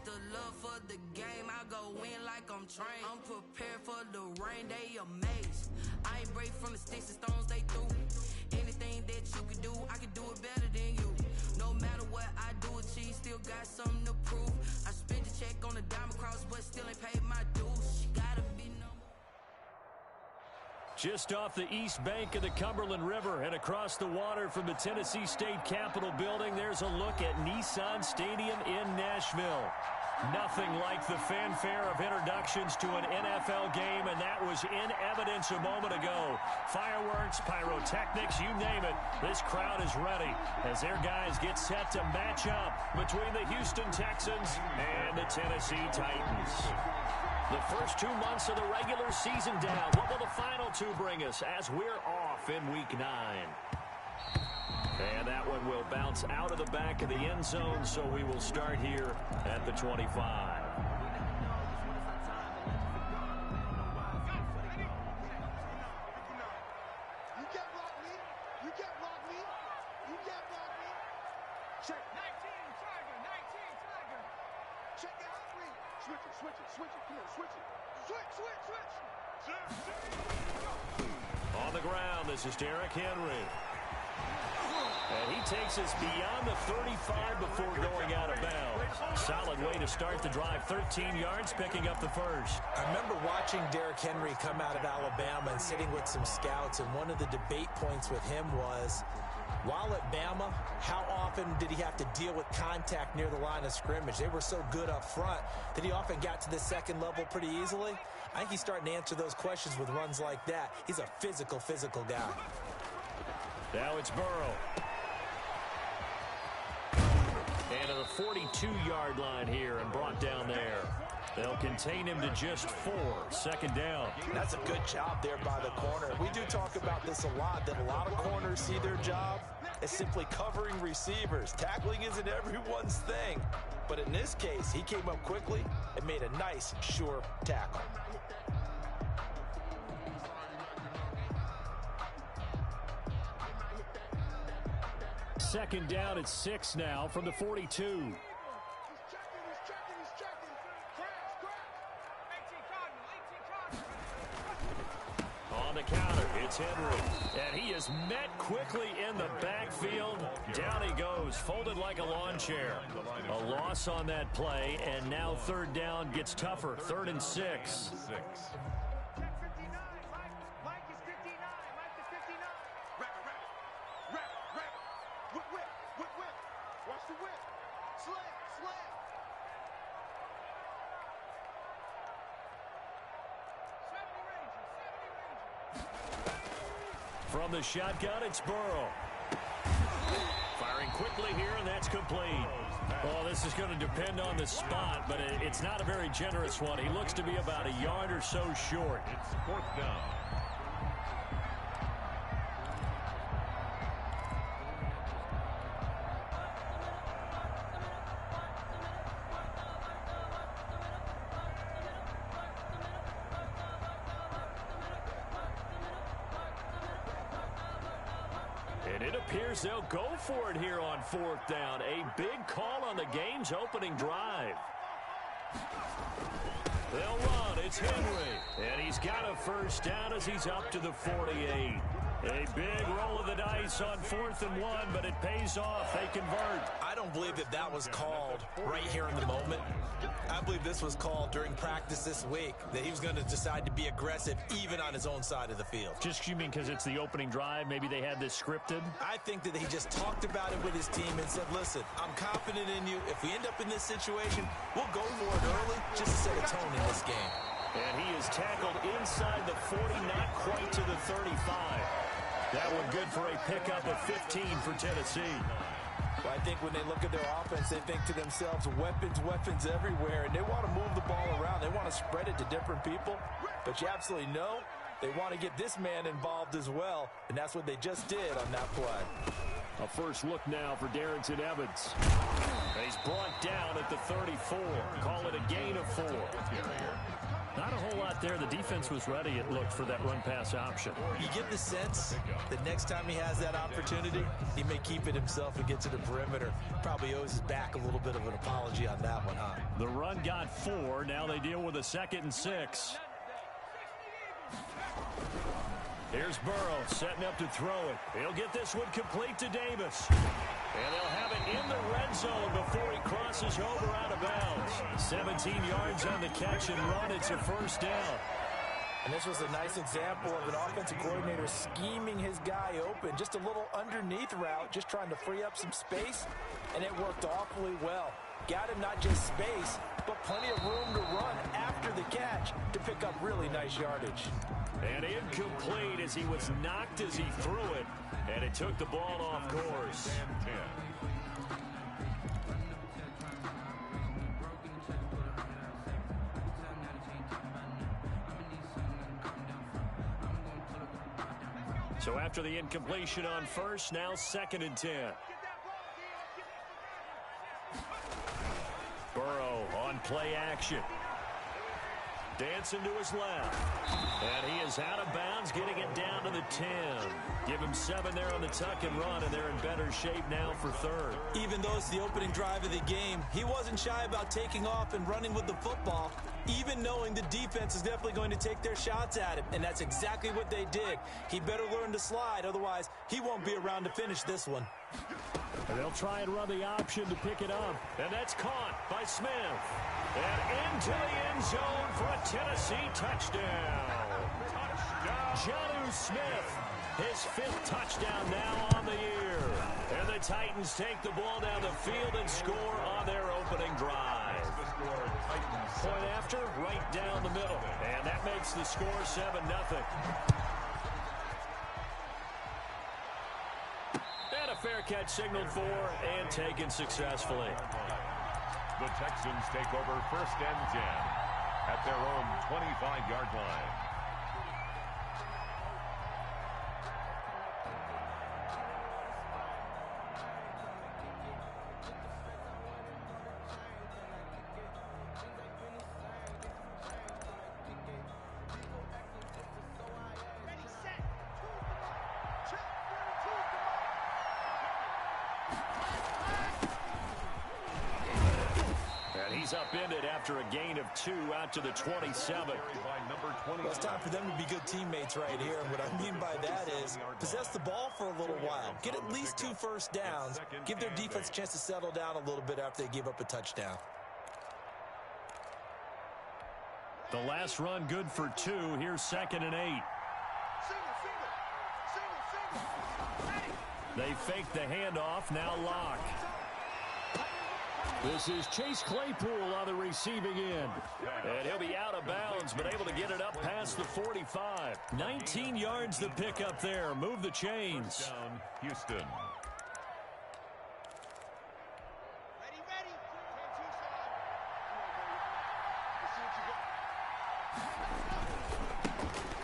the love for the game, I go in like I'm trained. I'm prepared for the rain, they amazed. I ain't break from the sticks and stones they threw. Anything that you can do, I can do it better than you. No matter what I do, achieve, still got something to prove. I spent the check on the diamond cross, but still ain't paid my dues. She gotta be no. Just off the east bank of the Cumberland River and across the water from the Tennessee State Capitol building, there's a look at Nissan Stadium in Nashville. Nothing like the fanfare of introductions to an NFL game, and that was in evidence a moment ago. Fireworks, pyrotechnics, you name it. This crowd is ready as their guys get set to match up between the Houston Texans and the Tennessee Titans. The first 2 months of the regular season down. What will the final two bring us as we're off in Week 9? And that one will bounce out of the back of the end zone, so we will start here at the 25. On the ground, this is Derrick Henry. And he takes us beyond the 35 before going out of bounds. Solid way to start the drive. 13 yards, picking up the first. I remember watching Derrick Henry come out of Alabama and sitting with some scouts, and one of the debate points with him was, while at Bama, how often did he have to deal with contact near the line of scrimmage? They were so good up front that he often got to the second level pretty easily. I think he's starting to answer those questions with runs like that. He's a physical guy. Now it's Burrow. And to the 42-yard line here and brought down there. They'll contain him to just 4. Second down. That's a good job there by the corner. We do talk about this a lot, that a lot of corners see their job as simply covering receivers. Tackling isn't everyone's thing. But in this case, he came up quickly and made a nice, sure tackle. Second down at 6 now from the 42. On the counter, it's Henry. And he is met quickly in the backfield. Down he goes, folded like a lawn chair. A loss on that play, and now third down gets tougher. 3rd and 6. From the shotgun, it's Burrow. Firing quickly here, and that's complete. Well, this is going to depend on the spot, but it's not a very generous one. He looks to be about a yard or so short. It's 4th down. And it appears they'll go for it here on 4th down. A big call on the game's opening drive. They'll run. It's Henry. And he's got a first down as he's up to the 48. A big roll of the dice on 4th and 1, but it pays off. They convert. I don't believe that was called right here in the moment. I believe this was called during practice this week, that he was going to decide to be aggressive even on his own side of the field. Just, you mean because it's the opening drive? Maybe they had this scripted? I think that he just talked about it with his team and said, listen, I'm confident in you. If we end up in this situation, we'll go for it early just to set a tone in this game. And he is tackled inside the 40, not quite to the 35. That one good for a pickup of 15 for Tennessee. Well, I think when they look at their offense, they think to themselves, weapons everywhere, and they want to move the ball around. They want to spread it to different people, but you absolutely know they want to get this man involved as well, and that's what they just did on that play. A first look now for Darrington Evans. He's brought down at the 34. Call it a gain of 4. Not a whole lot there. The defense was ready, it looked, for that run-pass option. You get the sense that next time he has that opportunity, he may keep it himself and get to the perimeter. Probably owes his back a little bit of an apology on that one, huh? The run got 4. Now they deal with a 2nd and 6. Here's Burrow setting up to throw it. He'll get this one complete to Davis. And they'll have it in the red zone before he crosses over out of bounds. 17 yards on the catch and run. It's a first down. And this was a nice example of an offensive coordinator scheming his guy open. Just a little underneath route, just trying to free up some space, and it worked awfully well. Got him not just space, but plenty of room to run after the catch to pick up really nice yardage. And incomplete as he was knocked as he threw it, and it took the ball off course. So after the incompletion on first, now 2nd and 10. Burrow on play action. Dancing to his left. And he is out of bounds, getting it down to the 10. Give him 7 there on the tuck and run, and they're in better shape now for 3rd. Even though it's the opening drive of the game, he wasn't shy about taking off and running with the football, even knowing the defense is definitely going to take their shots at him, and that's exactly what they did. He better learn to slide, otherwise he won't be around to finish this one. And they'll try and run the option to pick it up, and that's caught by Smith. And into the end zone for a Tennessee touchdown. Jonnu Smith, his 5th touchdown now on the year. And the Titans take the ball down the field and score on their opening drive. Point after, right down the middle. And that makes the score 7-0. And a fair catch signaled for and taken successfully. The Texans take over 1st and 10 at their own 25-yard line. He's upended after a gain of 2 out to the 27. Well, it's time for them to be good teammates right here. And what I mean by that is possess the ball for a little while. Get at least 2 first downs. Give their defense a chance to settle down a little bit after they give up a touchdown. The last run good for 2. Here's 2nd and 8. They fake the handoff. Now Locke. This is Chase Claypool on the receiving end. And he'll be out of bounds, but able to get it up past the 45. 19 yards to pick up there. Move the chains. Down, Houston.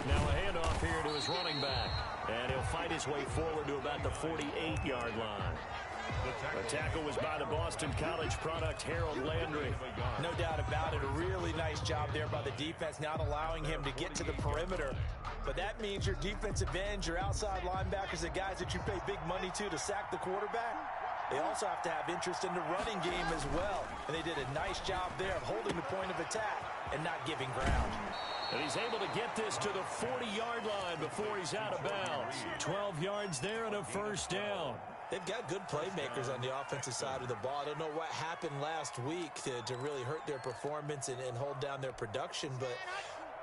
Now a handoff here to his running back. And he'll fight his way forward to about the 48-yard line. The tackle was by the Boston College product, Harold Landry. No doubt about it. A really nice job there by the defense, not allowing him to get to the perimeter. But that means your defensive ends, your outside linebackers, the guys that you pay big money to sack the quarterback, they also have to have interest in the running game as well. And they did a nice job there of holding the point of attack and not giving ground. And he's able to get this to the 40-yard line before he's out of bounds. 12 yards there and a first down. They've got good playmakers on the offensive side of the ball. I don't know what happened last week to really hurt their performance and hold down their production, but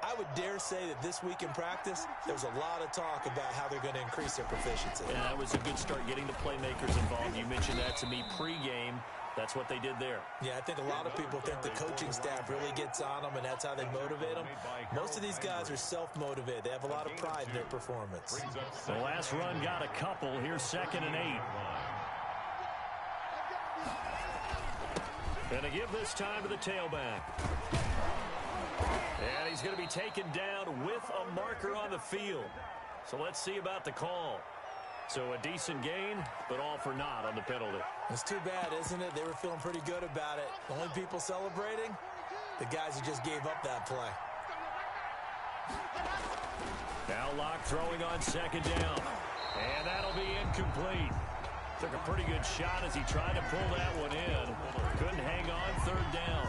I would dare say that this week in practice, there's a lot of talk about how they're going to increase their proficiency. Yeah, that was a good start getting the playmakers involved. You mentioned that to me pregame. That's what they did there. Yeah, I think a lot of people think the coaching staff really gets on them, and that's how they motivate them. Most of these guys are self-motivated. They have a lot of pride in their performance. The last run got a couple. Here's 2nd and 8. And to give this time to the tailback. And he's going to be taken down with a marker on the field. So let's see about the call. So a decent gain, but all for naught on the penalty. It's too bad, isn't it? They were feeling pretty good about it. The only people celebrating, the guys who just gave up that play. Now Locke throwing on second down. And that'll be incomplete. Took a pretty good shot as he tried to pull that one in. Couldn't hang on third down.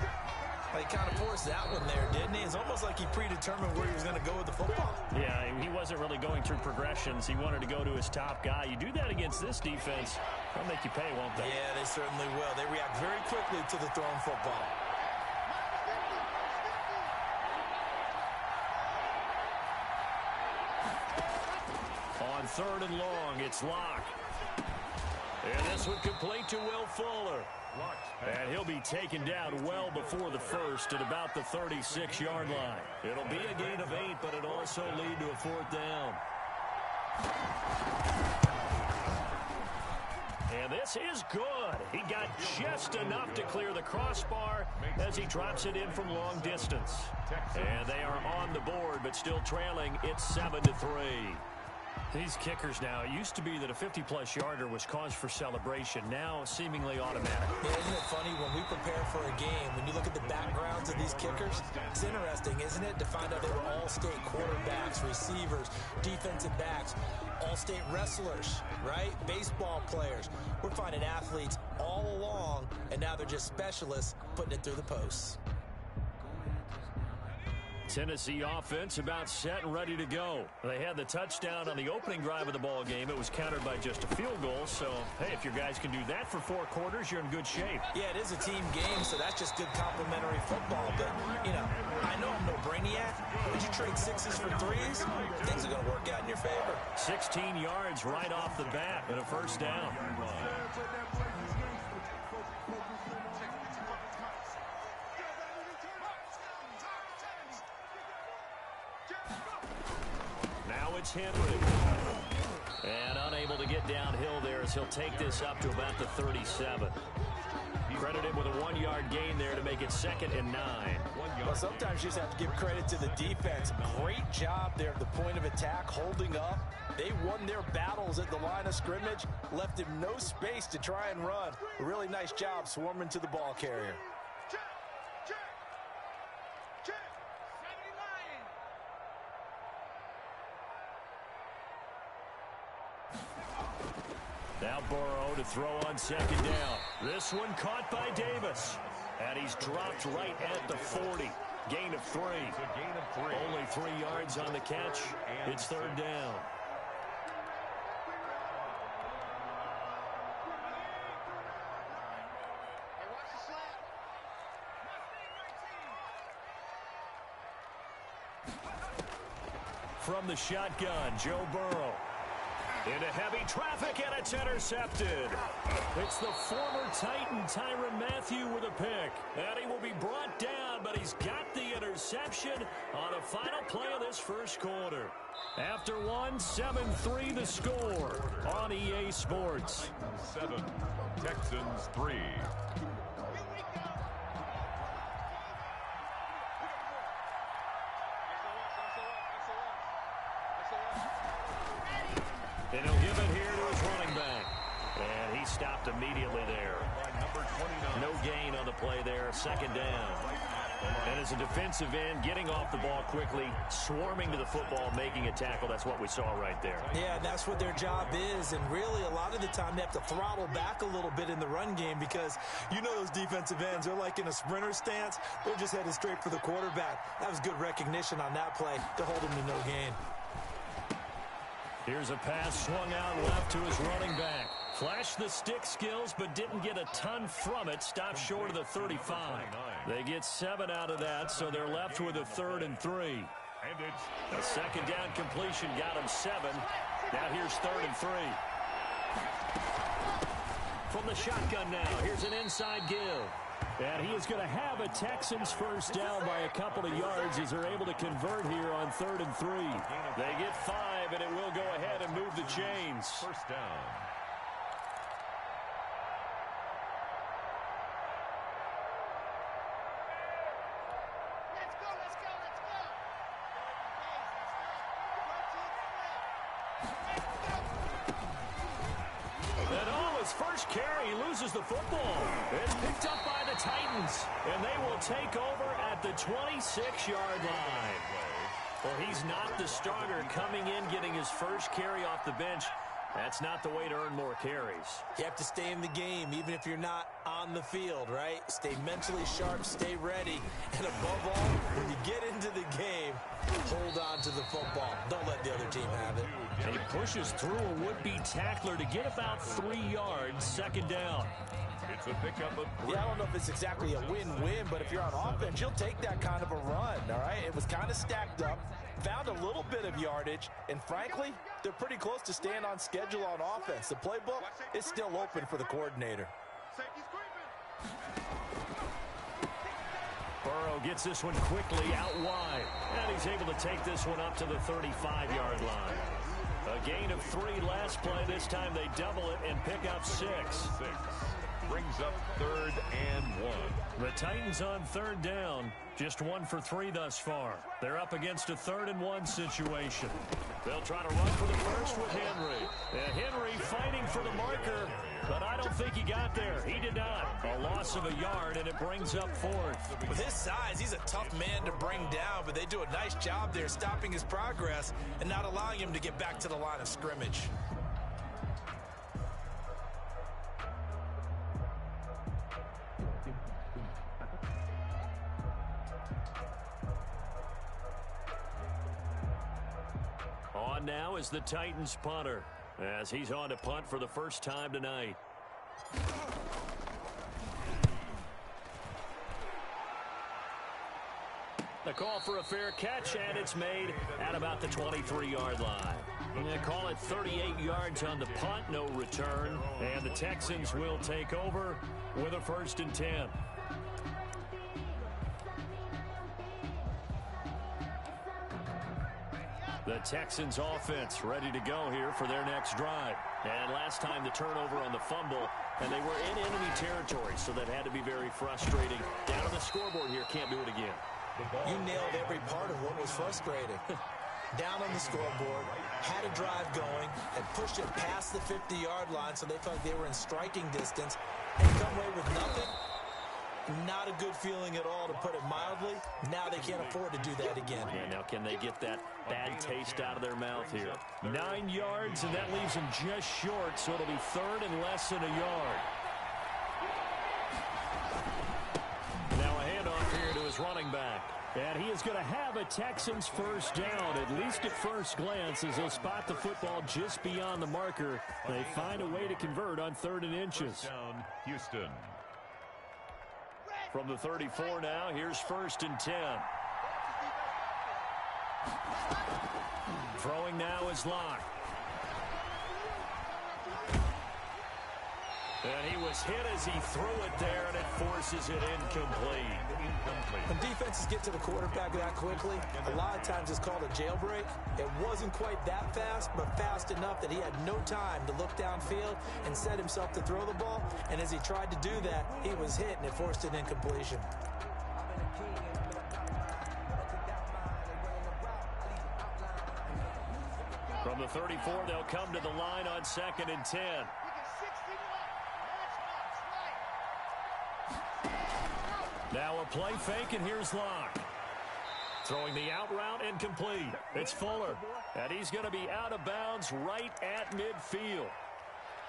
He kind of forced that one there, didn't he? It's almost like he predetermined where he was going to go with the football. Yeah, he wasn't really going through progressions. He wanted to go to his top guy. You do that against this defense, they'll make you pay, won't they? Yeah, they certainly will. They react very quickly to the thrown football. On third and long, it's Locke. And this one complete to Will Fuller. And he'll be taken down well before the first at about the 36-yard line. It'll be a gain of 8, but it'll also lead to a fourth down. And this is good. He got just enough to clear the crossbar as he drops it in from long distance. And they are on the board, but still trailing. It's 7-3. These kickers now, it used to be that a 50-plus yarder was cause for celebration. Now, seemingly automatic. Yeah, isn't it funny when we prepare for a game, when you look at the backgrounds of these kickers, it's interesting, isn't it, to find out they were all-state quarterbacks, receivers, defensive backs, all-state wrestlers, right? Baseball players. We're finding athletes all along, and now they're just specialists putting it through the posts. Tennessee offense about set and ready to go. They had the touchdown on the opening drive of the ball game. It was countered by just a field goal. So, hey, if your guys can do that for 4 quarters, you're in good shape. Yeah, it is a team game, so that's just good complementary football. But, you know, I know I'm no brainiac. Would you trade 6s for 3s? Things are going to work out in your favor. 16 yards right off the bat and a first down. It's Henry. And unable to get downhill there as he'll take this up to about the 37. Credited with a 1-yard gain there to make it 2nd and 9. Well, sometimes you just have to give credit to the defense. Great job there at the point of attack, holding up. They won their battles at the line of scrimmage, left him no space to try and run. A really nice job swarming to the ball carrier. Now Burrow to throw on second down. This one caught by Davis. And he's dropped right at the 40. Gain of 3. Only 3 yards on the catch. It's third down. From the shotgun, Joe Burrow. Into heavy traffic, and it's intercepted. It's the former Titan, Tyrann Mathieu, with a pick. And he will be brought down, but he's got the interception on the final play of this first quarter. After one, 7-3 the score on EA Sports. 7, Texans 3. And he'll give it here to his running back. And he stopped immediately there. No gain on the play there. Second down. And as a defensive end, getting off the ball quickly, swarming to the football, making a tackle. That's what we saw right there. Yeah, that's what their job is. And really, a lot of the time, they have to throttle back a little bit in the run game because you know those defensive ends, they're like in a sprinter stance. They're just headed straight for the quarterback. That was good recognition on that play to hold him to no gain. Here's a pass swung out left to his running back. Flashed the stick skills, but didn't get a ton from it. Stopped short of the 35. They get 7 out of that, so they're left with a 3rd and 3. A second down completion got him 7. Now here's 3rd and 3. From the shotgun now, here's an inside give. And he is going to have a Texans first down by a couple of yards as they're able to convert here on 3rd and 3. They get 5, and it will go ahead and move the chains. First down. his first carry, he loses the football. It's picked up by the Titans, and they will take over at the 26-yard line. Well, he's not the starter coming in, getting his first carry off the bench. That's not the way to earn more carries. You have to stay in the game, even if you're not on the field, right? Stay mentally sharp, stay ready, and above all, when you get into the game, hold on to the football. Don't let the other team have it. And he pushes through a would-be tackler to get about 3 yards, second down. It's a pickup of 3. Yeah, I don't know if it's exactly a win-win, but if you're on offense, you'll take that kind of a run, all right? It was kind of stacked up, found a little bit of yardage, and frankly, they're pretty close to staying on schedule on offense. The playbook is still open for the coordinator. Burrow gets this one quickly out wide, and he's able to take this one up to the 35-yard line. A gain of 3 last play. This time they double it and pick up 6. Brings up 3rd and 1. The Titans on 3rd down. Just 1 for 3 thus far. They're up against a 3rd and 1 situation. They'll try to run for the first with Henry. And Henry fighting for the marker, but I don't think he got there. He did not. A loss of a yard, and it brings up 4th. With his size, he's a tough man to bring down, but they do a nice job there stopping his progress and not allowing him to get back to the line of scrimmage. On now is the Titans punter, as he's on to punt for the first time tonight. The call for a fair catch, and it's made at about the 23-yard line. They call it 38 yards on the punt, no return, and the Texans will take over with a 1st and 10. The Texans offense ready to go here for their next drive. And last time the turnover on the fumble, and they were in enemy territory, so that had to be very frustrating. Down on the scoreboard here, can't do it again. You nailed every part of what was frustrating. Down on the scoreboard, had a drive going, had pushed it past the 50-yard line so they felt they were in striking distance, and come away with nothing. Not a good feeling at all, to put it mildly. Now they can't afford to do that again. Yeah, now can they get that bad taste out of their mouth here? 9 yards, and that leaves them just short, so it'll be 3rd and less than a yard. Now a handoff here to his running back. And he is going to have a Texans first down, at least at first glance, as they'll spot the football just beyond the marker. They find a way to convert on 3rd and inches. Down, Houston. From the 34 now, here's 1st and 10. Throwing now is Locke. And he was hit as he threw it there, and it forces it incomplete. When defenses get to the quarterback that quickly, a lot of times it's called a jailbreak. It wasn't quite that fast, but fast enough that he had no time to look downfield and set himself to throw the ball. And as he tried to do that, he was hit, and it forced an incompletion. From the 34, they'll come to the line on 2nd and 10. Now a play fake, and here's Locke. Throwing the out route, incomplete. It's Fuller, and he's going to be out of bounds right at midfield.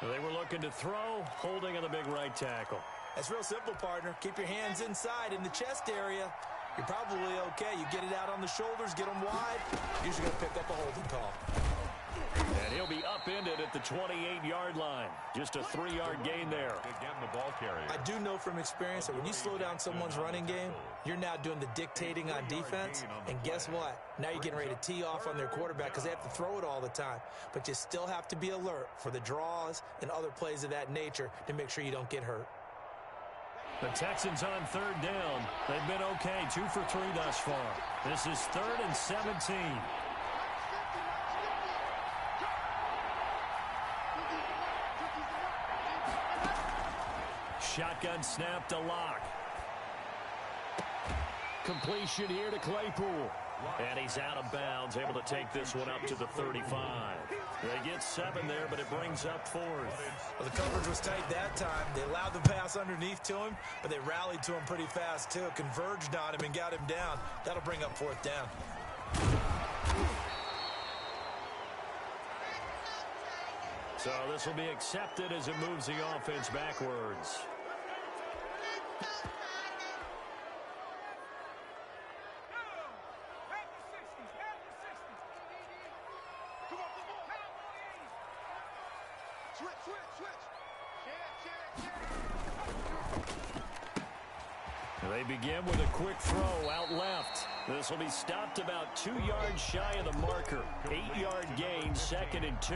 They were looking to throw, holding on the big right tackle. That's real simple, partner. Keep your hands inside in the chest area. You're probably okay. You get it out on the shoulders, get them wide. Usually going to pick up a holding call. And he'll be upended at the 28-yard line. Just a 3-yard gain there. Again, the ball carrier. I do know from experience that when you slow down someone's running game, you're now doing the dictating on defense. And guess what? Now you're getting ready to tee off on their quarterback because they have to throw it all the time. But you still have to be alert for the draws and other plays of that nature to make sure you don't get hurt. The Texans on 3rd down. They've been okay, 2 for 3 thus far. This is 3rd and 17. Shotgun snap to Locke. Completion here to Claypool. And he's out of bounds, able to take this one up to the 35. They get 7 there, but it brings up 4th. Well, the coverage was tight that time. They allowed the pass underneath to him, but they rallied to him pretty fast, too. Converged on him and got him down. That'll bring up 4th down. So this will be accepted as it moves the offense backwards. They begin with a quick throw out left. This will be stopped about 2 yards shy of the marker. 8-yard gain, 2nd and 2.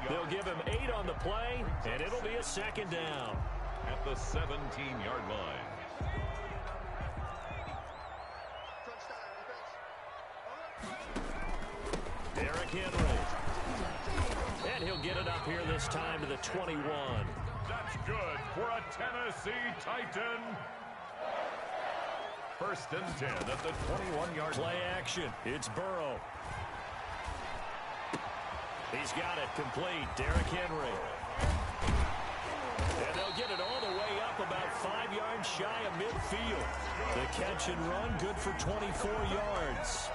They'll give him 8 on the play, and it'll be a 2nd down. At the 17-yard line. Derrick Henry. And he'll get it up here this time to the 21. That's good for a Tennessee Titan. 1st and 10 at the 21-yard line. Play action. It's Burrow. He's got it complete. Derrick Henry. And they'll get it all the way up about 5 yards shy of midfield. The catch and run, good for 24 yards.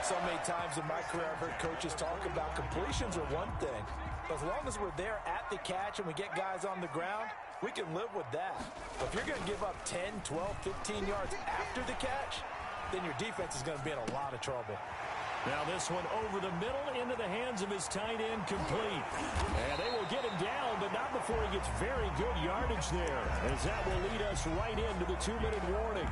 So many times in my career, I've heard coaches talk about completions are one thing. But as long as we're there at the catch and we get guys on the ground, we can live with that. But if you're going to give up 10, 12, 15 yards after the catch, then your defense is going to be in a lot of trouble. Now this one over the middle into the hands of his tight end, complete. And they will get him down, but not before he gets very good yardage there, as that will lead us right into the 2-minute warning.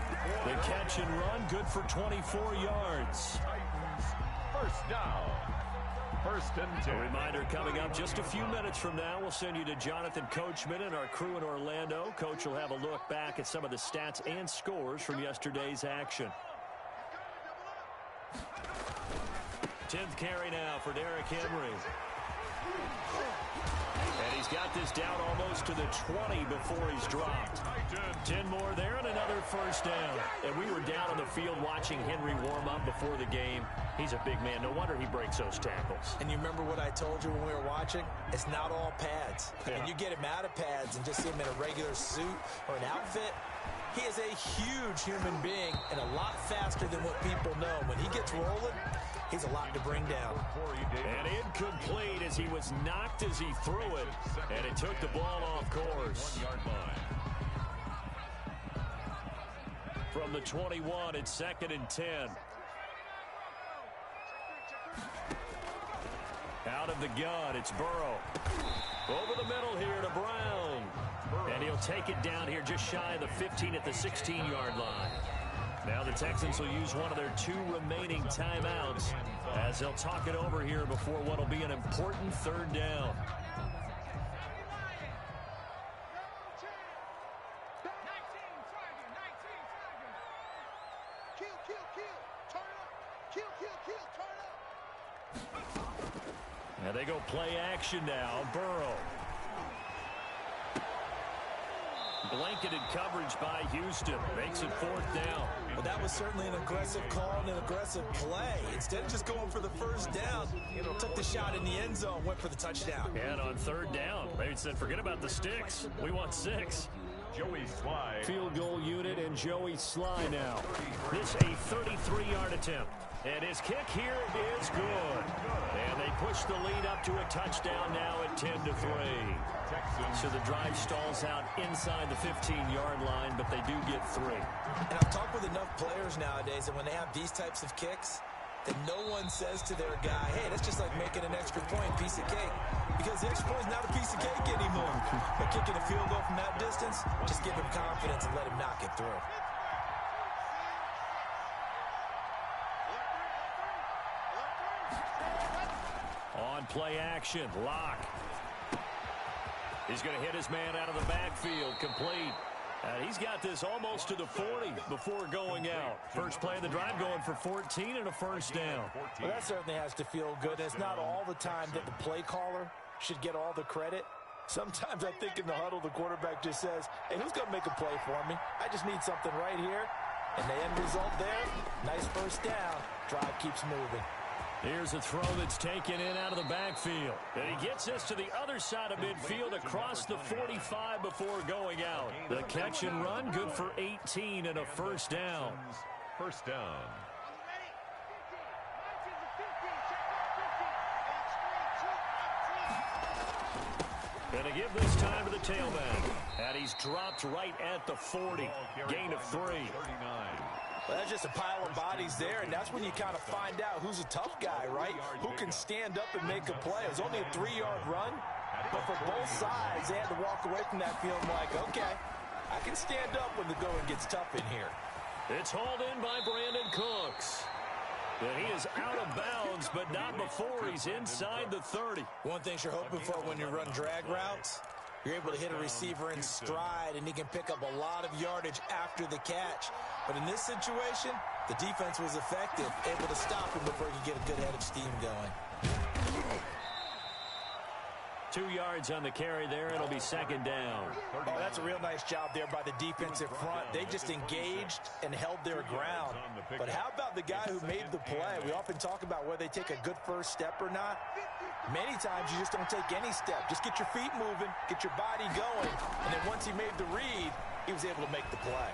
The catch and run, good for 24 yards. Titans, 1st down. 1st and 10. A reminder coming up just a few minutes from now. We'll send you to Jonathan Coachman and our crew in Orlando. Coach will have a look back at some of the stats and scores from yesterday's action. 10th carry now for Derrick Henry. And he's got this down almost to the 20 before he's dropped. 10 more there and another 1st down. And we were down on the field watching Henry warm up before the game. He's a big man. No wonder he breaks those tackles. And you remember what I told you when we were watching? It's not all pads. Yeah. And you get him out of pads and just see him in a regular suit or an outfit. He is a huge human being and a lot faster than what people know. When he gets rolling, he's a lot to bring down. And incomplete as he was knocked as he threw it. And it took the ball off course. 1-yard line. From the 21, it's 2nd and 10. Out of the gun, it's Burrow. Over the middle here to Brown. And he'll take it down here just shy of the 15 at the 16-yard line. Now the Texans will use one of their 2 remaining timeouts as they'll talk it over here before what will be an important 3rd down. And they go play action now. Burrow. Blanketed coverage by Houston. Makes it 4th down. Well, that was certainly an aggressive call and an aggressive play. Instead of just going for the 1st down, took the shot in the end zone, went for the touchdown. And on 3rd down, they said, forget about the sticks. We want 6. Joey Sly. Field goal unit and Joey Sly now. This a 33-yard attempt. And his kick here is good. And they push the lead up to a touchdown now at 10-3. So the drive stalls out inside the 15-yard line, but they do get 3. And I've talked with enough players nowadays that when they have these types of kicks, that no one says to their guy, hey, that's just like making an extra point, piece of cake. Because the extra point is not a piece of cake anymore. But kicking a field goal from that distance, just give him confidence and let him knock it through. On play action, Locke. He's going to hit his man out of the backfield, complete. He's got this almost to the 40 before going out. First play of the drive going for 14 and a 1st down. Well, that certainly has to feel good. It's not all the time that the play caller should get all the credit. Sometimes I think in the huddle, the quarterback just says, hey, who's going to make a play for me? I just need something right here. And the end result there, nice first down. Drive keeps moving. Here's a throw that's taken in out of the backfield. And he gets this to the other side of midfield across the 45 before going out. The catch and run, good for 18 and a first down. First down. Going to give this time to the tailback. And he's dropped right at the 40. Gain of 3. Well, that's just a pile of bodies there, and that's when you kind of find out who's a tough guy, right? Who can stand up and make a play. It was only a 3-yard run, but for both sides, they had to walk away from that feeling like, okay, I can stand up when the going gets tough in here. It's hauled in by Brandon Cooks. And he is out of bounds, but not before he's inside the 30. One thing you're hoping for when you run drag routes, you're able to hit a receiver in stride, and he can pick up a lot of yardage after the catch. But in this situation, the defense was effective, able to stop him before he could get a good head of steam going. 2 yards on the carry there. It'll be second down. Oh, that's a real nice job there by the defensive front. They just engaged and held their ground. But how about the guy who made the play? We often talk about whether they take a good first step or not. Many times you just don't take any step. Just get your feet moving, get your body going, and then once he made the read, he was able to make the play.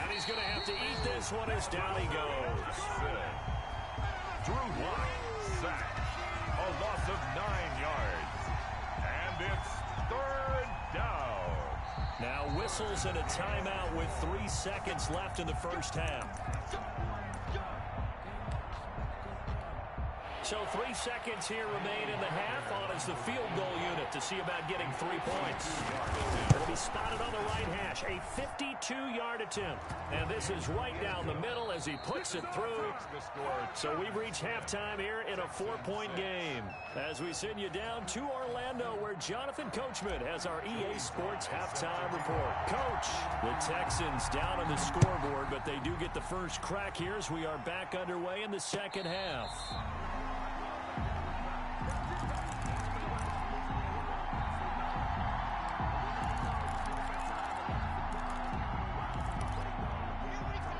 And he's going to have to eat this one as down he goes. Drew Lock, sack. A loss of 9 yards. And it's third down. Now whistles and a timeout with 3 seconds left in the first half. So 3 seconds here remain in the half on as the field goal unit to see about getting 3 points. It'll be spotted on the right hash, a 52-yard attempt. And this is right down the middle as he puts it through. So we've reached halftime here in a 4-point game. As we send you down to Orlando, where Jonathan Coachman has our EA Sports halftime report. Coach, the Texans down on the scoreboard, but they do get the first crack here as we are back underway in the second half.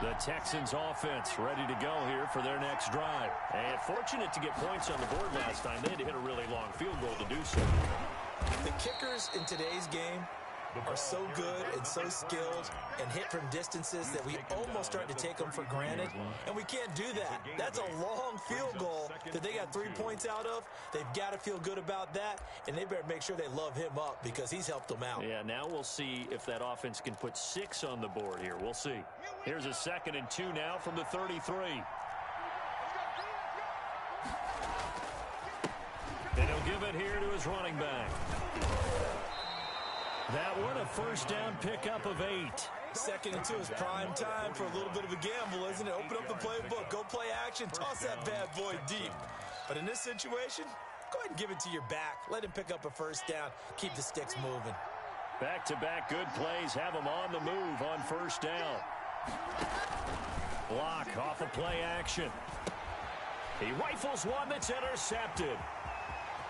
The Texans offense ready to go here for their next drive. And fortunate to get points on the board last time. They had to hit a really long field goal to do so. The kickers in today's game are so good and so skilled and hit from distances that we almost start to take them for granted. And we can't do that. That's a long field goal that they got 3 points out of. They've got to feel good about that, and they better make sure they love him up because he's helped them out. Yeah, now we'll see if that offense can put 6 on the board here. We'll see. Here's a 2nd and 2 now from the 33. And he'll give it here to his running back. That one, a first down pickup of 8. 2nd and 2 is prime time for a little bit of a gamble, isn't it? Open up the playbook, go play action, toss that bad boy deep. But in this situation, go ahead and give it to your back. Let him pick up a first down. Keep the sticks moving. Back-to-back good plays have him on the move on first down. Block off of play action. He rifles one that's intercepted.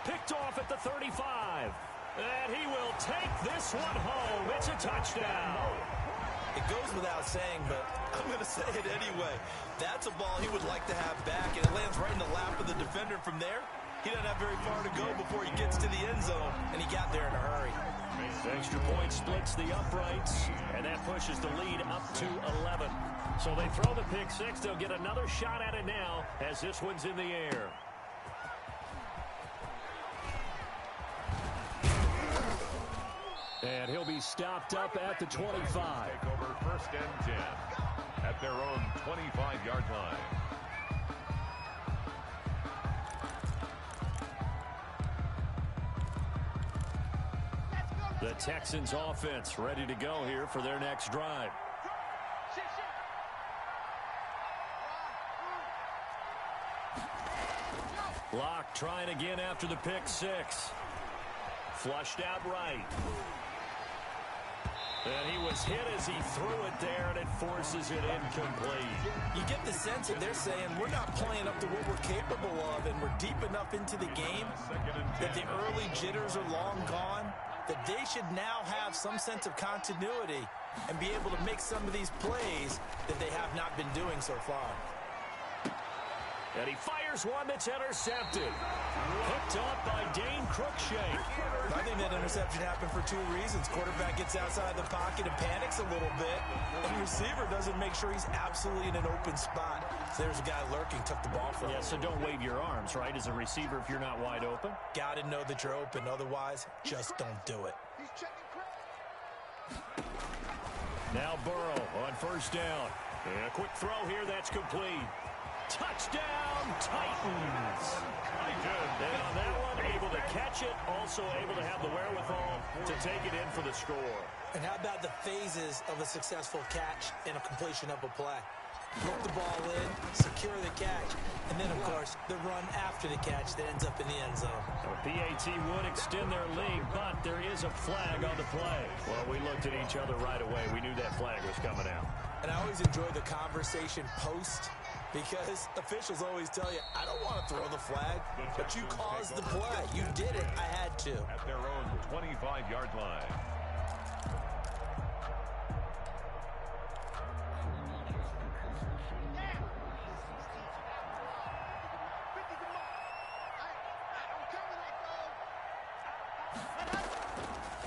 Picked off at the 35. And he will take this one home. It's a touchdown. It goes without saying, but I'm going to say it anyway. That's a ball he would like to have back, and it lands right in the lap of the defender. From there, he doesn't have very far to go before he gets to the end zone, and he got there in a hurry. Extra point splits the uprights, and that pushes the lead up to 11. So they throw the pick 6. They'll get another shot at it now as this one's in the air. And he'll be stopped up at the 25. Take over 1st and 10 at their own 25-yard line. The Texans offense ready to go here for their next drive. Locke trying again after the pick 6. Flushed out right. And he was hit as he threw it there, and it forces it incomplete. You get the sense that they're saying we're not playing up to what we're capable of, and we're deep enough into the game that the early jitters are long gone. that they should now have some sense of continuity and be able to make some of these plays that they have not been doing so far. And he fires one that's intercepted. Picked up by Dane Cruikshank. I think that interception happened for two reasons. Quarterback gets outside the pocket and panics a little bit, and the receiver doesn't make sure he's absolutely in an open spot. So there's a guy lurking, took the ball from him. Yeah, so don't wave your arms, right, as a receiver if you're not wide open. Got to know that you're open. Otherwise, just don't do it. Now Burrow on first down. And a quick throw here, that's complete. Touchdown, Titans. And on that one, able to catch it, also able to have the wherewithal to take it in for the score. And how about the phases of a successful catch and a completion of a play? Hook the ball in, secure the catch, and then, of course, the run after the catch that ends up in the end zone. The PAT would extend their lead, but there is a flag on the play. Well, we looked at each other right away. We knew that flag was coming out. And I always enjoy the conversation post, because officials always tell you, I don't want to throw the flag, but you caused the play. You did it. I had to. At their own 25-yard line.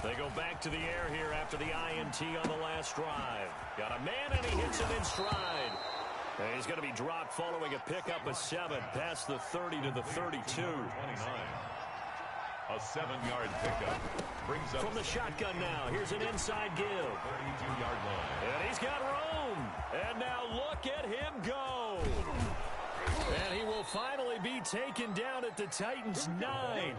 They go back to the air here after the INT on the last drive. Got a man, and he hits him in stride. And he's going to be dropped following a pickup of 7 past the 30 to the 32. 29. A 7-yard pickup. Brings up from the shotgun now. Here's an inside give. 32-yard line. And he's got room. And now look at him go. And he will finally be taken down at the Titans' 9.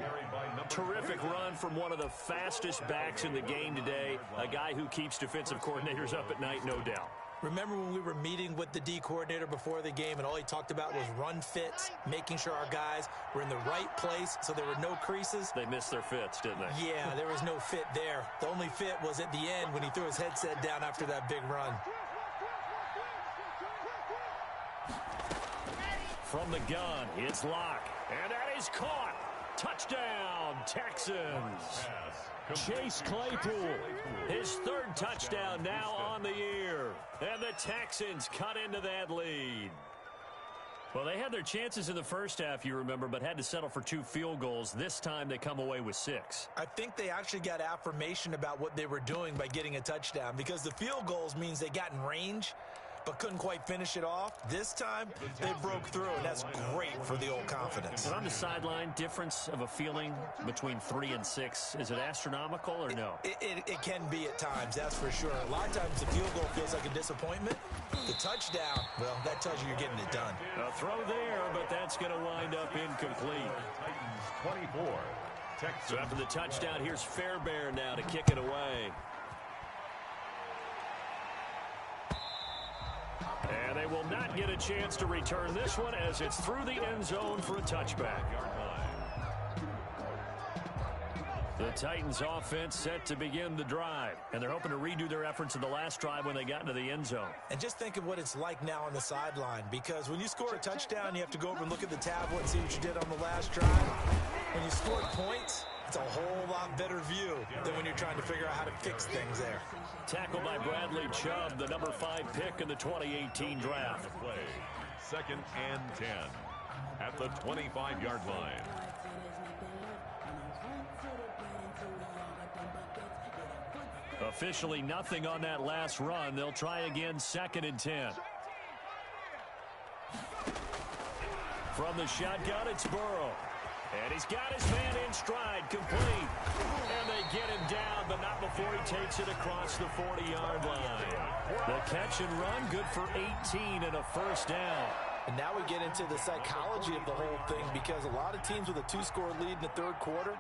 Terrific run from one of the fastest backs in the game today. A guy who keeps defensive coordinators up at night, no doubt. Remember when we were meeting with the D coordinator before the game and all he talked about was run fits, making sure our guys were in the right place so there were no creases? They missed their fits, didn't they? Yeah, there was no fit there. The only fit was at the end when he threw his headset down after that big run. From the gun, it's Locke. And that is caught. Touchdown, Texans. Chase Claypool, his third touchdown now on the year. And the Texans cut into that lead. Well, they had their chances in the first half, you remember, but had to settle for 2 field goals. This time they come away with 6. I think they actually got affirmation about what they were doing by getting a touchdown, because the field goals means they got in range but couldn't quite finish it off. This time, they broke through, and that's great for the old confidence. But on the sideline, difference of a feeling between 3 and 6, is it astronomical or no? It can be at times, that's for sure. A lot of times the field goal feels like a disappointment. The touchdown, well, that tells you you're getting it done. A throw there, but that's going to wind up incomplete. Titans 24. Texans. So after the touchdown, here's Fairbairn now to kick it away. And they will not get a chance to return this one as it's through the end zone for a touchback. The Titans offense set to begin the drive, and they're hoping to redo their efforts in the last drive when they got into the end zone. And just think of what it's like now on the sideline, because when you score a touchdown, you have to go over and look at the tablet and see what you did on the last drive. When you scored points, it's a whole lot better view than when you're trying to figure out how to fix things there. Tackled by Bradley Chubb, the number 5 pick in the 2018 draft. Second and 10 at the 25-yard line. Officially nothing on that last run. They'll try again, second and 10. From the shotgun, it's Burrow. And he's got his man in stride, complete. And they get him down, but not before he takes it across the 40-yard line. The catch and run, good for 18 and a first down. And now we get into the psychology of the whole thing, because a lot of teams with a 2-score lead in the third quarter,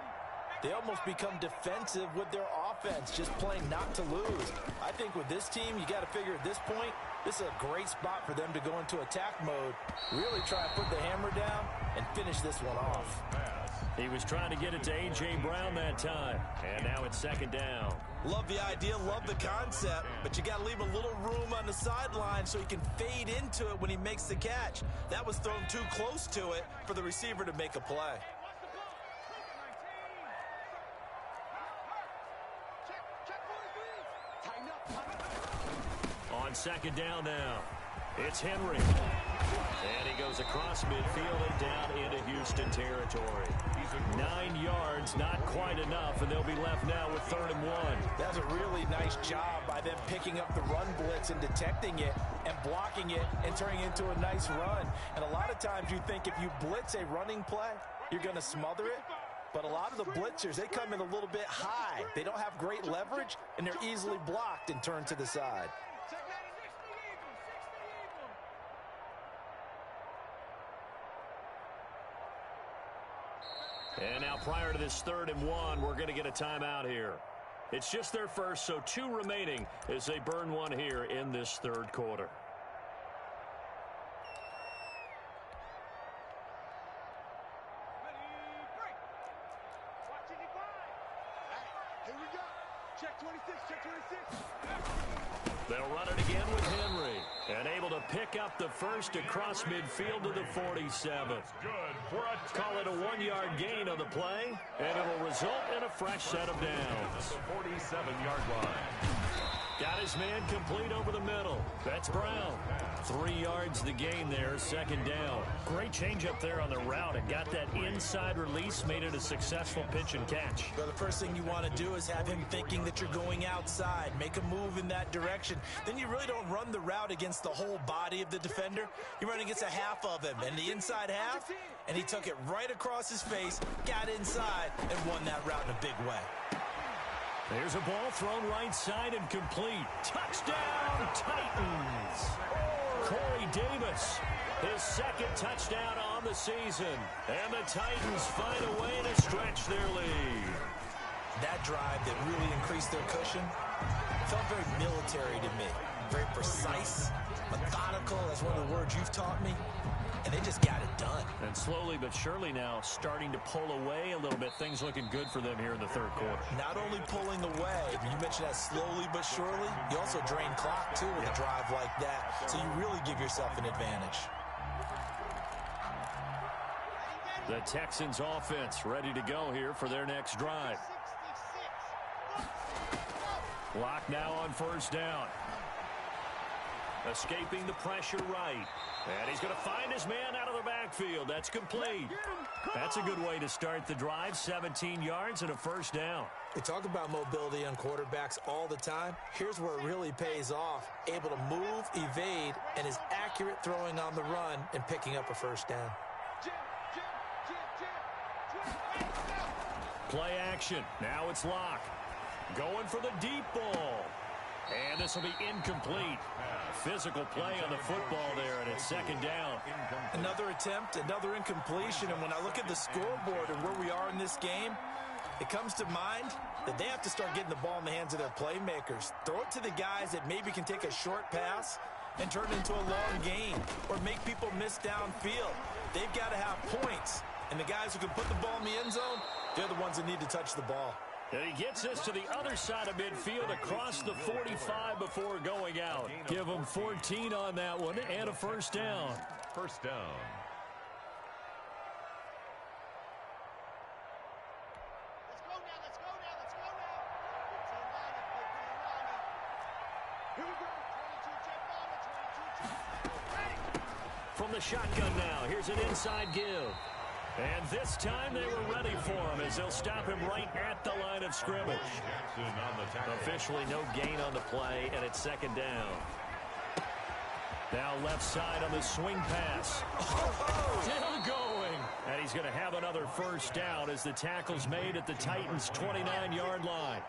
they almost become defensive with their offense, just playing not to lose. I think with this team, you got to figure at this point, this is a great spot for them to go into attack mode, really try to put the hammer down and finish this one off. He was trying to get it to A.J. Brown that time, and now it's second down. Love the idea, love the concept, but you got to leave a little room on the sideline so he can fade into it when he makes the catch. That was thrown too close to it for the receiver to make a play. on second down now. It's Henry. And he goes across midfield and down into Houston territory. 9 yards, not quite enough, and they'll be left now with 3rd and 1. That's a really nice job by them picking up the run blitz and detecting it and blocking it and turning it into a nice run. And a lot of times you think if you blitz a running play, you're going to smother it. But a lot of the blitzers, they come in a little bit high. They don't have great leverage, and they're easily blocked and turned to the side. And now prior to this 3rd and 1, we're going to get a timeout here. It's just their first, so 2 remaining as they burn one here in this 3rd quarter. Here we go. Check 26, check 26. They'll run it again with Henry. And able to pick up the first across midfield to the 47. Good for a Call it a 1-yard gain on the play, and it'll result in a fresh set of downs. the 47-yard line. Got his man complete over the middle. That's Brown. 3 yards the gain there, 2nd down. Great change up there on the route and got that inside release, made it a successful pitch and catch. Well, the first thing you want to do is have him thinking that you're going outside. Make a move in that direction. Then you really don't run the route against the whole body of the defender. You run against a half of him, and the inside half, and he took it right across his face, got inside, and won that route in a big way. There's a ball thrown right side and complete. Touchdown, Titans! Corey Davis, his 2nd touchdown on the season. And the Titans find a way to stretch their lead. That drive that really increased their cushion felt very military to me. Very precise, methodical. That's one of the words you've taught me. And they just got it done. And slowly but surely now starting to pull away a little bit. Things looking good for them here in the 3rd quarter. Not only pulling away, you mentioned that slowly but surely, you also drain clock too with a drive like that. So you really give yourself an advantage. The Texans offense ready to go here for their next drive. Lock now on 1st down. Escaping the pressure right. And he's going to find his man out of the backfield. That's complete. That's a good way to start the drive. 17 yards and a 1st down. We talk about mobility on quarterbacks all the time. Here's where it really pays off. Able to move, evade, and is accurate throwing on the run and picking up a 1st down. Play action. Now it's Locke. Going for the deep ball. And this will be incomplete. Physical play on the football there, and it's 2nd down. Another attempt, another incompletion, and when I look at the scoreboard and where we are in this game, it comes to mind that they have to start getting the ball in the hands of their playmakers. Throw it to the guys that maybe can take a short pass and turn it into a long gain or make people miss downfield. They've got to have points, and the guys who can put the ball in the end zone, they're the ones that need to touch the ball. And he gets this to the other side of midfield across the 45 before going out. Give him 14 on that one and a 1st down. 1st down. Let's go now, let's go now, let's go now. 15 Here we go. 22 check bomber, 22 check. Ready. From the shotgun now, here's an inside give. And this time they were ready for him as they'll stop him right at the line of scrimmage. Jackson on the tackle. Officially no gain on the play, and it's 2nd down. Now left side on the swing pass. Still going. And he's going to have another 1st down as the tackle's made at the Titans' 29-yard line.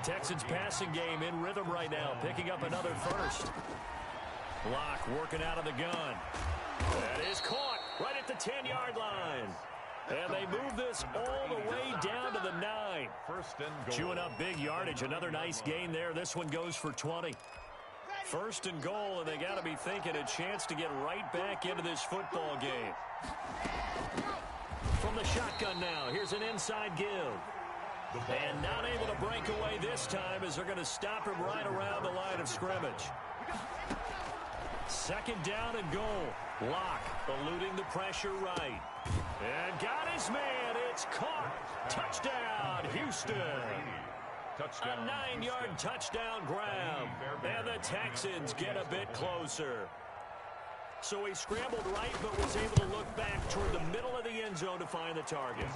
Texans passing game in rhythm right now, picking up another 1st. Locke working out of the gun. That is caught right at the 10-yard line. And they move this all the way down to the 9. 1st and goal. Chewing up big yardage. Another nice gain there. This one goes for 20. 1st and goal, and they got to be thinking a chance to get right back into this football game. From the shotgun now, here's an inside give. And not able to break away this time as they're going to stop him right around the line of scrimmage. 2nd down and goal. Locke eluding the pressure right. And got his man. It's caught. Touchdown, Houston. Touchdown. A 9-yard touchdown grab. And the Texans get a bit closer. So he scrambled right, but was able to look back toward the middle of the end zone to find the target.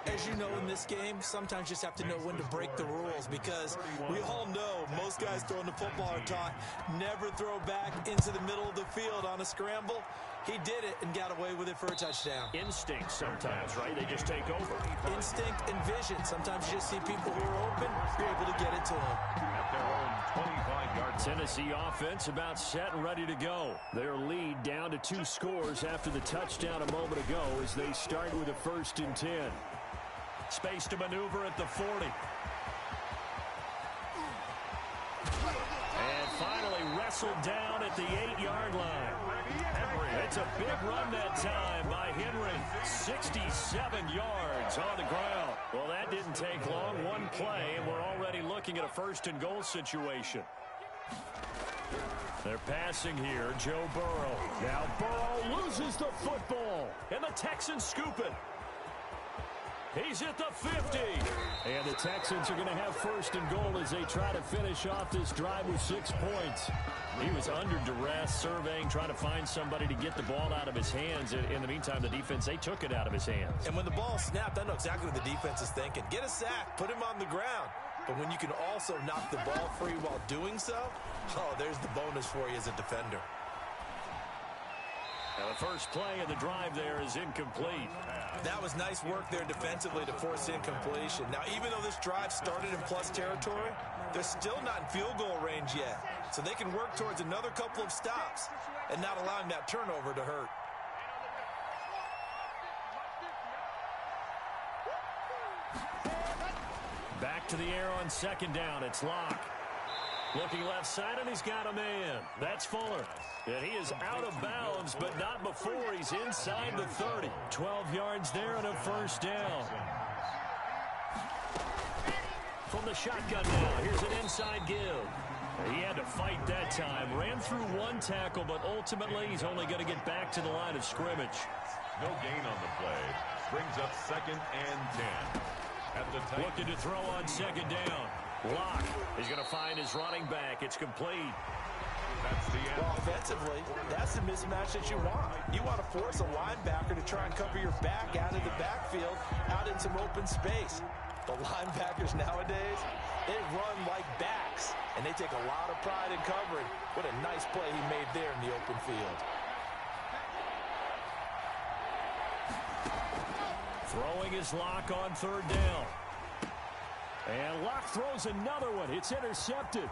As you know, in this game, sometimes you just have to know when to break the rules, because we all know most guys throwing the football are taught never throw back into the middle of the field on a scramble. He did it and got away with it for a touchdown. Instinct sometimes, right? They just take over. Instinct and vision. Sometimes you just see people who are open, you're able to get it to them. At their own 25-yard line. Tennessee offense about set and ready to go. Their lead down to 2 scores after the touchdown a moment ago as they start with a 1st and 10. Space to maneuver at the 40. And finally wrestled down at the 8-yard line. It's a big run that time by Henry. 67 yards on the ground. Well, that didn't take long. One play, and we're already looking at a 1st and goal situation. They're passing here. Joe Burrow. Now Burrow loses the football, and the Texans scoop it. He's at the 50. And the Texans are going to have 1st and goal as they try to finish off this drive with 6 points. He was under duress, surveying, trying to find somebody to get the ball out of his hands. In the meantime, the defense, they took it out of his hands. And when the ball snapped, I know exactly what the defense is thinking. Get a sack, put him on the ground. But when you can also knock the ball free while doing so, oh, there's the bonus for you as a defender. Now the first play of the drive there is incomplete. That was nice work there defensively to force incompletion. Now, even though this drive started in plus territory, they're still not in field goal range yet. So they can work towards another couple of stops and not allowing that turnover to hurt. Back to the air on 2nd down. It's Locke. Looking left side, and he's got a man. That's Fuller. And he is out of bounds, but not before he's inside the 30. 12 yards there and a 1st down. From the shotgun now, here's an inside give. He had to fight that time. Ran through 1 tackle, but ultimately he's only going to get back to the line of scrimmage. No gain on the play. Brings up 2nd and 10. At the Titans. Looking to throw on 2nd down. Locke is going to find his running back. It's complete. That's the end. Well, offensively, that's the mismatch that you want. You want to force a linebacker to try and cover your back out of the backfield, out in some open space. The linebackers nowadays, they run like backs, and they take a lot of pride in covering. What a nice play he made there in the open field. Throwing his Locke on 3rd down. And Locke throws another one. It's intercepted.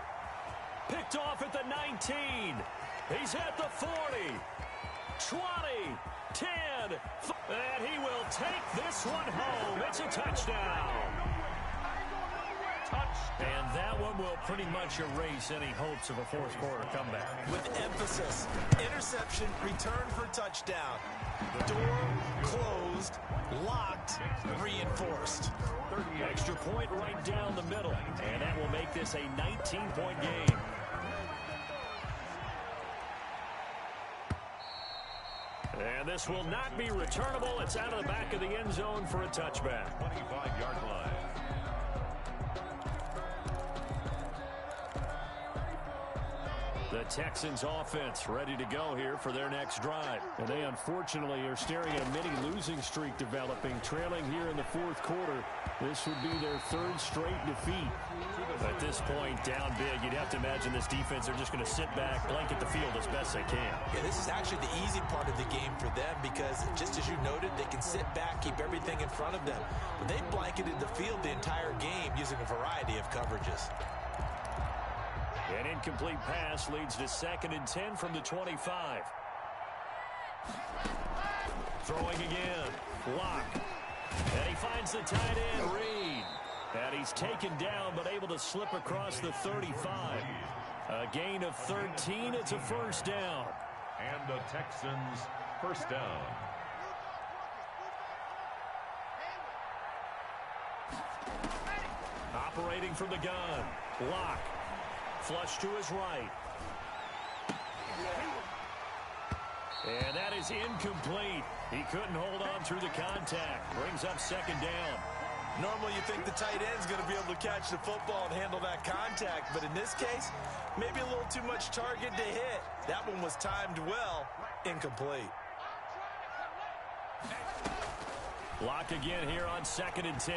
Picked off at the 19. He's at the 40. 20. 10. And he will take this one home. It's a touchdown. And that one will pretty much erase any hopes of a 4th quarter comeback. With emphasis. Interception, return for touchdown. Door closed, locked, reinforced. Extra point right down the middle. And that will make this a 19-point game. And this will not be returnable. It's out of the back of the end zone for a touchback. 25-yard line. The Texans offense ready to go here for their next drive. And they unfortunately are staring at a mini losing streak developing, trailing here in the 4th quarter. This would be their 3rd straight defeat. At this point, down big, you'd have to imagine this defense are just going to sit back, blanket the field as best they can. Yeah, this is actually the easy part of the game for them because, just as you noted, they can sit back, keep everything in front of them. But they blanketed the field the entire game using a variety of coverages. An incomplete pass leads to 2nd and 10 from the 25. Throwing again. Locke. And he finds the tight end, Reed. And he's taken down but able to slip across the 35. A gain of 13. It's a 1st down. And the Texans 1st down. Operating from the gun. Locke. Flush to his right. And that is incomplete. He couldn't hold on through the contact. Brings up 2nd down. Normally you think the tight end's going to be able to catch the football and handle that contact, but in this case, maybe a little too much target to hit. That one was timed well, incomplete. Lock again here on 2nd and 10.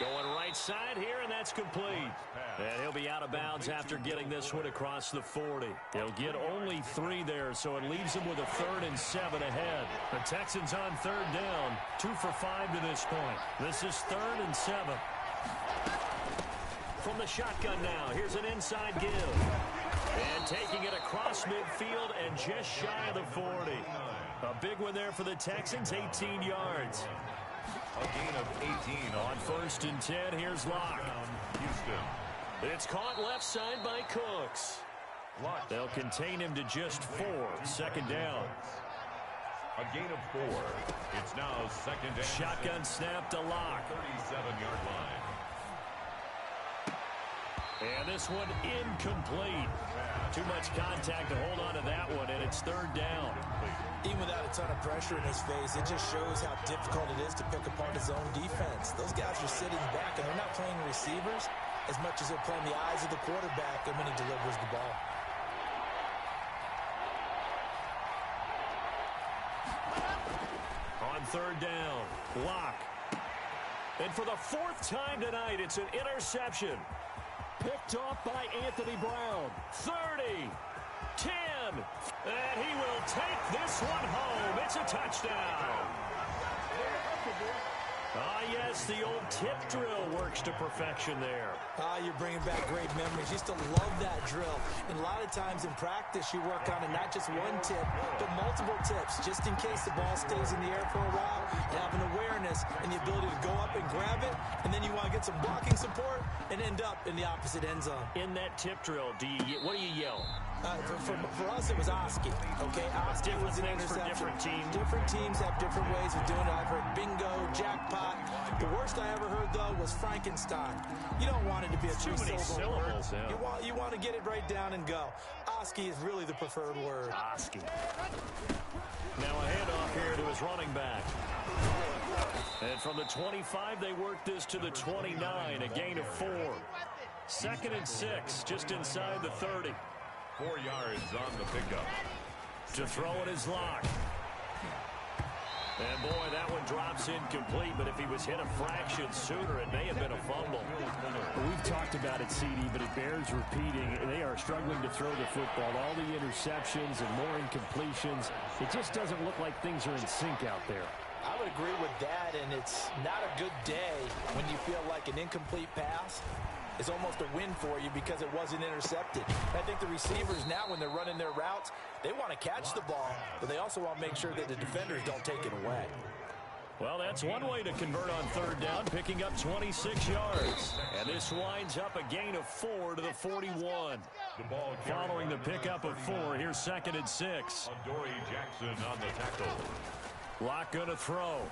Going right side here, and that's complete. And he'll be out of bounds after getting this one across the 40. He'll get only 3 there, so it leaves him with a 3rd and 7 ahead. The Texans on 3rd down, 2 for 5 to this point. This is 3rd and 7. From the shotgun now, here's an inside give. And taking it across midfield and just shy of the 40. A big one there for the Texans, 18 yards. A gain of 18 on 1st and 10. Here's Locke. Houston. It's caught left side by Cooks. They'll contain him to just 4. 2nd down. A gain of 4. It's now 2nd and shotgun snap to Locke. 37-yard line. And this one incomplete. Too much contact to hold on to that one, and it's 3rd down. Even without a ton of pressure in his face, it just shows how difficult it is to pick apart his own defense. Those guys are sitting back, and they're not playing receivers as much as they're playing the eyes of the quarterback and when he delivers the ball. On 3rd down, Locke. And for the 4th time tonight, it's an interception. Picked off by Anthony Brown. 30. 10. And he will take this one home. It's a touchdown. Yes, the old tip drill works to perfection there. You're bringing back great memories. Used to love that drill. And a lot of times in practice, you work on it, not just one tip, but multiple tips, just in case the ball stays in the air for a while. You have an awareness and the ability to go up and grab it, and then you want to get some blocking support and end up in the opposite end zone. In that tip drill, what do you yell? For us, it was Oski. Okay, Oski was an interception. Different teams. Different teams have different ways of doing it. I've heard bingo, jackpot. The worst I ever heard, though, was Frankenstein. You don't want it to be a too many syllables. Yeah. You want to get it right down and go. Oski is really the preferred word. Oski. Now a handoff here to his running back. And from the 25, they work this to the 29, a gain of 4. 2nd and 6, just inside the 30. 4 yards on the pickup. To throw it is Locke. And boy, that one drops incomplete, but if he was hit a fraction sooner, it may have been a fumble. We've talked about it, CD, but it bears repeating. They are struggling to throw the football. All the interceptions and more incompletions. It just doesn't look like things are in sync out there. I would agree with that, and it's not a good day when you feel like an incomplete pass is almost a win for you because it wasn't intercepted. I think the receivers now, when they're running their routes, they want to catch the ball, but they also want to make sure that the defenders don't take it away. Well, that's one way to convert on 3rd down, picking up 26 yards. And this winds up a gain of 4 to the 41. Following the pickup of 4, here's 2nd and 6. Adoree Jackson on the tackle. Locke going to throw.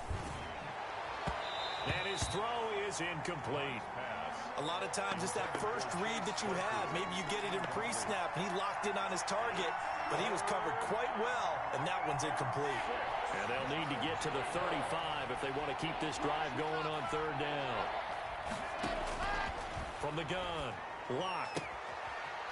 And his throw is incomplete. A lot of times it's that first read that you have. Maybe you get it in pre-snap, and he locked in on his target, but he was covered quite well, and that one's incomplete. And they'll need to get to the 35 if they want to keep this drive going on 3rd down. From the gun, Locke.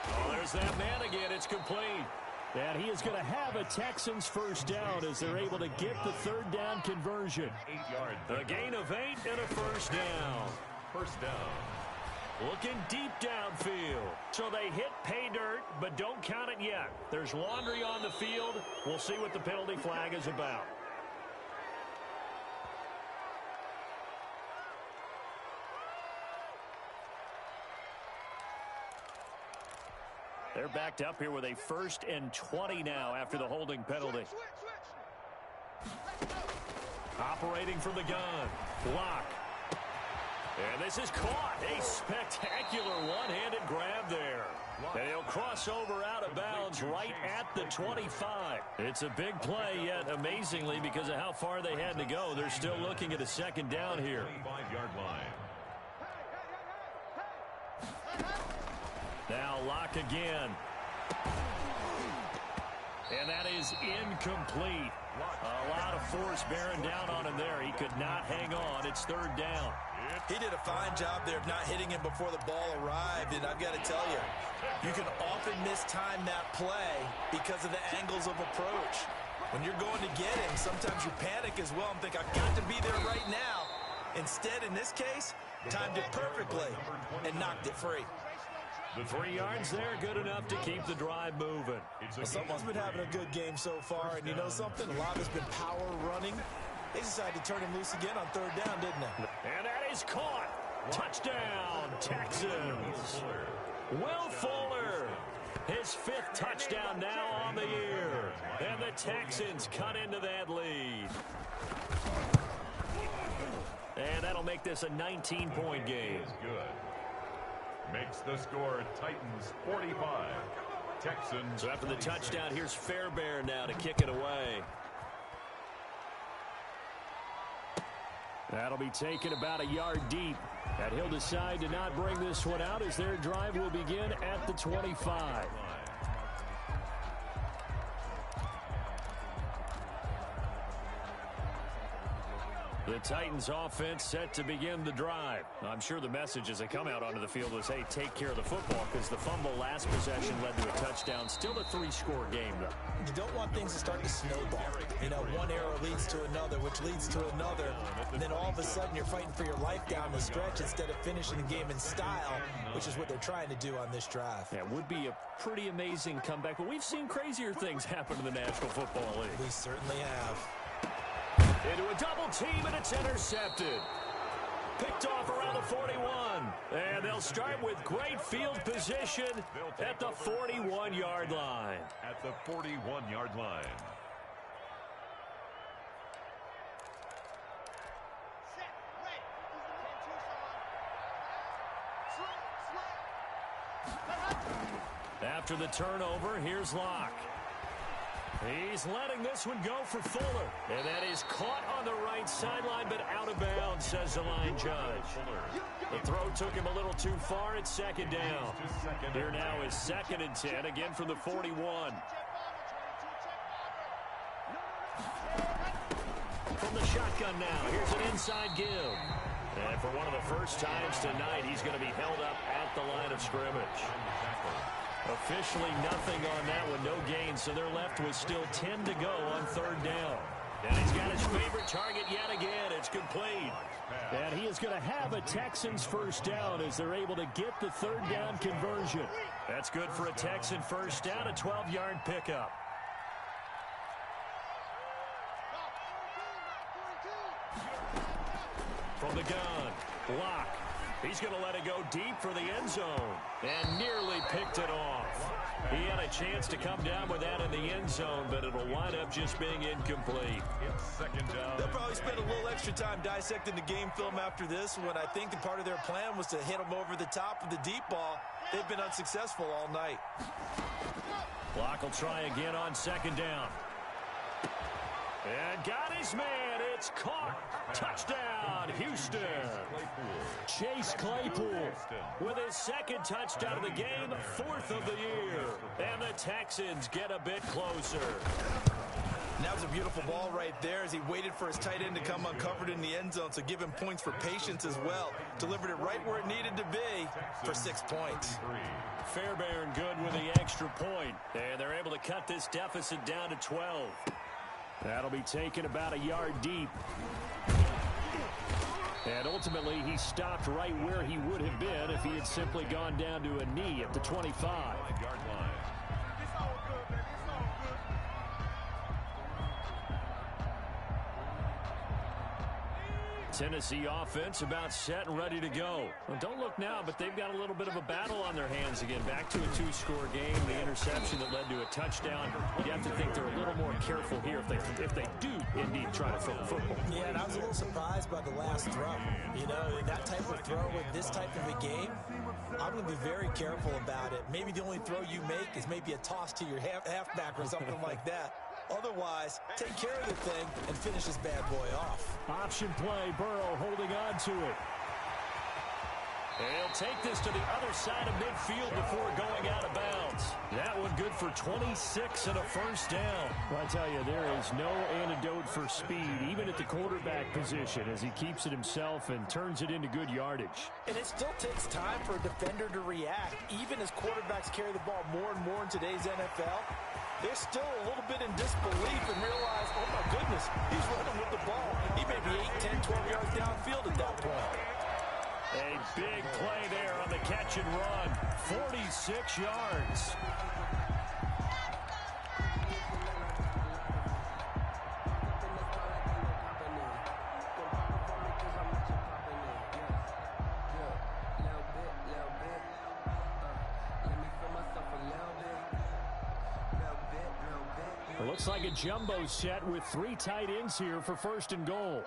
Oh, there's that man again. It's complete. And he is going to have a Texans 1st down as they're able to get the 3rd down conversion. 8 yards. A gain of 8 and a 1st down. 1st down. Looking deep downfield. So they hit pay dirt, but don't count it yet. There's laundry on the field. We'll see what the penalty flag is about. They're backed up here with a 1st and 20 now after the holding penalty. Operating from the gun. Locke. And this is caught. A spectacular one-handed grab there. And he'll cross over out of bounds right at the 25. It's a big play, yet amazingly, because of how far they had to go, they're still looking at a 2nd down here. 25-yard line. Now Locke again. And that is is incomplete. A lot of force bearing down on him there. He could not hang on. It's third down. He did a fine job there of not hitting him before the ball arrived, and I've got to tell you, you can often mistime that play because of the angles of approach. When you're going to get him, sometimes you panic as well and think, I've got to be there right now. Instead, in this case, timed it perfectly and knocked it free. The 3 yards there, good enough to keep the drive moving. Well, someone's been having a good game so far, and you know something? A lot has been power running. They decided to turn him loose again on third down, didn't they? And that is caught. Touchdown, Texans. Will Fuller, his 5th touchdown now on the year. And the Texans cut into that lead. And that'll make this a 19-point game. Good. Makes the score Titans 45. Texans. So after the touchdown, here's Fairbairn now to kick it away. That'll be taken about a yard deep. And he'll decide to not bring this one out as their drive will begin at the 25. The Titans offense set to begin the drive. I'm sure the message as they come out onto the field was, hey, take care of the football, because the fumble last possession led to a touchdown. Still a 3-score game, though. You don't want things to start to snowball. You know, one error leads to another, which leads to another. And then all of a sudden you're fighting for your life down the stretch instead of finishing the game in style, which is what they're trying to do on this drive. Yeah, it would be a pretty amazing comeback, but we've seen crazier things happen in the National Football League. We certainly have. Into a double team, and it's intercepted. Picked off around the 41. And they'll start with great field position at the 41-yard line. At the 41-yard line. After the turnover, here's Locke. He's letting this one go for Fuller. And that is caught on the right sideline, but out of bounds, says the line judge. The throw took him a little too far. It's second down. Here now is 2nd and 10, again from the 41. From the shotgun now, here's an inside give. And for one of the first times tonight, he's going to be held up at the line of scrimmage. Officially nothing on that one, no gain, so they're left with still 10 to go on third down. And he's got his favorite target yet again. It's complete. And he is going to have a Texans first down as they're able to get the third down conversion. That's good for a Texan first down, a 12-yard pickup. From the gun, Locke. He's going to let it go deep for the end zone and nearly picked it off. He had a chance to come down with that in the end zone, but it'll wind up just being incomplete. It's second down. They'll probably spend a little extra time dissecting the game film after this when I think the part of their plan was to hit them over the top of the deep ball. They've been unsuccessful all night. Locke will try again on 2nd down. And got his man. It's caught. Touchdown, Houston. Chase Claypool with his 2nd touchdown of the game, 4th of the year. And the Texans get a bit closer. And that was a beautiful ball right there as he waited for his tight end to come uncovered in the end zone, so give him points for patience as well. Delivered it right where it needed to be for 6 points. Fairbairn good with the extra point. And they're able to cut this deficit down to 12. That'll be taken about a yard deep. And ultimately, he stopped right where he would have been if he had simply gone down to a knee at the 25. Tennessee offense about set and ready to go. Well, don't look now, but they've got a little bit of a battle on their hands again. Back to a 2-score game. The interception that led to a touchdown. You have to think they're a little more careful here if they do indeed try to throw the football. Yeah, and I was a little surprised by the last throw. You know, that type of throw with this type of a game, I'm going to be very careful about it. Maybe the only throw you make is maybe a toss to your halfback or something like that. Otherwise, take care of the thing and finish this bad boy off. Option play, Burrow holding on to it. And he'll take this to the other side of midfield before going out of bounds. That one good for 26 and a first down. Well, I tell you, there is no antidote for speed, even at the quarterback position, as he keeps it himself and turns it into good yardage. And it still takes time for a defender to react. Even as quarterbacks carry the ball more and more in today's NFL, they're still a little bit in disbelief and realize, oh my goodness, he's running with the ball. He may be 8, 10, 12 yards downfield at that point. A big play there on the catch and run. 46 yards. It looks like a jumbo set with 3 tight ends here for first and goal.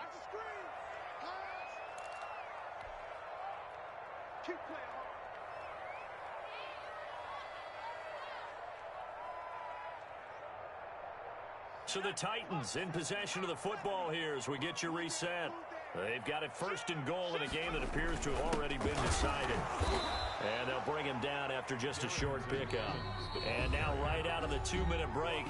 So the Titans in possession of the football here as we get you reset. They've got it first and goal in a game that appears to have already been decided. And they'll bring him down after just a short pickup. And now right out of the 2-minute break,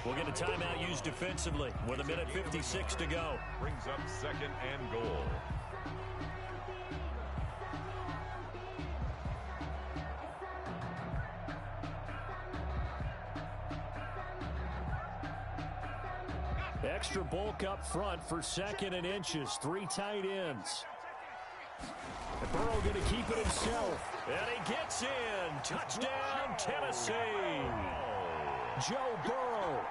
we'll get a timeout used defensively with 1:56 to go. Brings up second and goal. Extra bulk up front for second and inches. 3 tight ends. And Burrow going to keep it himself. And he gets in. Touchdown, Tennessee. Joe Burrow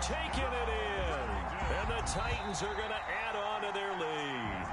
Taking it in. And the Titans are going to add on to their lead.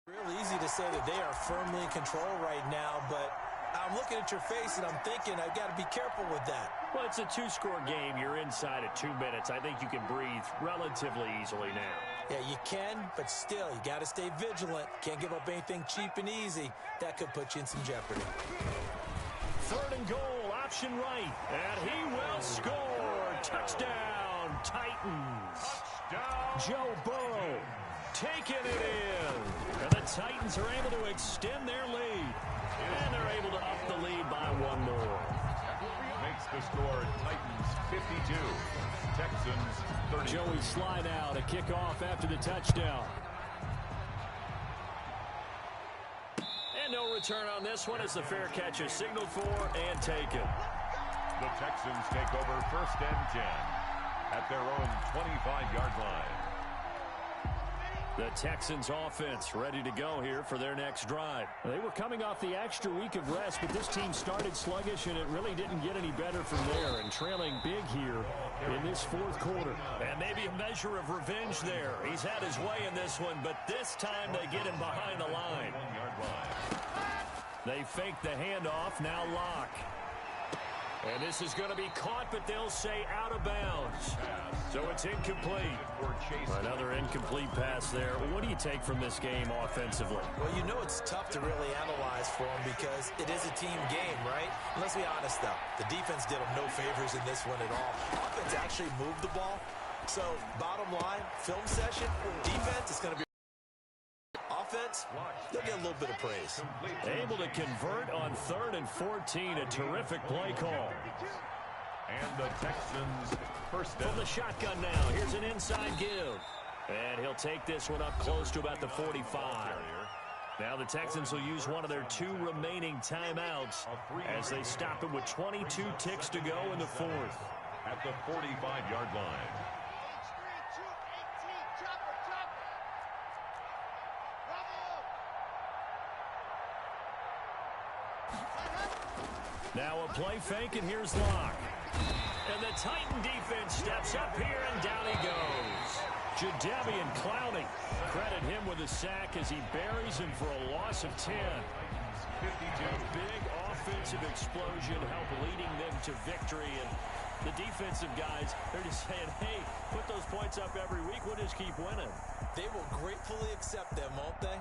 Real easy to say that they are firmly in control right now, but I'm looking at your face and I'm thinking I've got to be careful with that. Well, it's a 2-score game. You're inside at 2 minutes. I think you can breathe relatively easily now. Yeah, you can, but still, you got to stay vigilant. Can't give up anything cheap and easy. That could put you in some jeopardy. Third and goal, option right, and he will score. Touchdown, Titans. Touchdown. Joe Burrow taking it in. And the Titans are able to extend their lead. And they're able to up the lead by 1 more. Makes the score Titans 52, Texans 30. Joey slide out, a kickoff after the touchdown. And no return on this one as the fair catch is signaled for and taken. The Texans take over first and 10 at their own 25-yard line. The Texans offense ready to go here for their next drive. They were coming off the extra week of rest, but this team started sluggish, and it really didn't get any better from there, and trailing big here in this fourth quarter. And maybe a measure of revenge there. He's had his way in this one, but this time they get him behind the line. 1-yard line. They fake the handoff, now lock. And this is going to be caught, but they'll say out of bounds. So it's incomplete. Another incomplete pass there. What do you take from this game offensively? Well, you know it's tough to really analyze for them because it is a team game, right? And let's be honest, though. The defense did them no favors in this one at all. Offense actually moved the ball. So, bottom line, film session, defense is going to be offense, they'll get a little bit of praise. Able to convert on 3rd and 14. A terrific play call. And the Texans first down. From the shotgun now. Here's an inside give. And he'll take this one up close to about the 45. Now the Texans will use one of their 2 remaining timeouts as they stop it with 22 ticks to go in the 4th. At the 45-yard line. Now a play fake, and here's Locke. And the Titan defense steps up here, and down he goes. Jadeveon Clowney. Credit him with a sack as he buries him for a loss of 10. 52. Big offensive explosion help leading them to victory. And the defensive guys, they're just saying, hey, put those points up every week. We'll just keep winning. They will gratefully accept them, won't they?